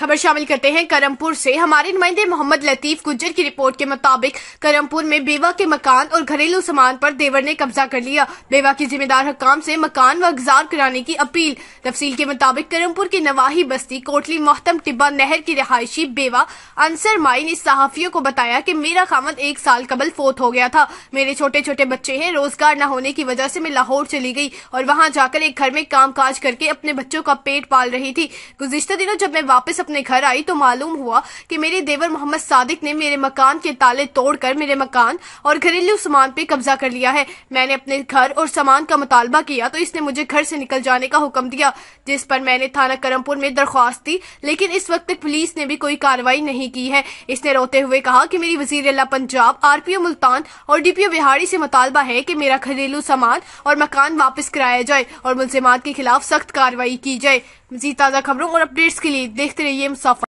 खबर शामिल करते हैं करमपुर से। हमारे नुमाइंदे मोहम्मद लतीफ गुज्जर की रिपोर्ट के मुताबिक करमपुर में बेवा के मकान और घरेलू सामान पर देवर ने कब्जा कर लिया। बेवा की जिम्मेदार हकाम से मकान व गुजार कराने की अपील। तफसील के मुताबिक करमपुर की नवाही बस्ती कोटली मोहतम टिब्बा नहर की रिहायशी बेवा अंसर माई ने सहाफियों को बताया कि मेरा खामद 1 साल कबल फोत हो गया था। मेरे छोटे छोटे बच्चे हैं, रोजगार न होने की वजह से मैं लाहौर चली गई और वहाँ जाकर एक घर में काम काज करके अपने बच्चों का पेट पाल रही थी। गुज़िश्ता दिनों जब मैं वापस अपने घर आई तो मालूम हुआ कि मेरे देवर मोहम्मद सादिक ने मेरे मकान के ताले तोड़कर मेरे मकान और घरेलू सामान पे कब्जा कर लिया है। मैंने अपने घर और सामान का मुतालबा किया तो इसने मुझे घर से निकल जाने का हुक्म दिया, जिस पर मैंने थाना करमपुर में दरख्वास्त दी, लेकिन इस वक्त तक पुलिस ने भी कोई कार्रवाई नहीं की है। इसने रोते हुए कहा कि मेरी वजीर आला पंजाब, RPO मुल्तान और DPO बिहाड़ी से मुतालबा है कि मेरा घरेलू सामान और मकान वापस कराया जाए और मुल्जिमात के खिलाफ सख्त कार्रवाई की जाए। मज़ीद ताज़ा खबरों और अपडेट्स के लिए देखते रहिए मुसाफिर।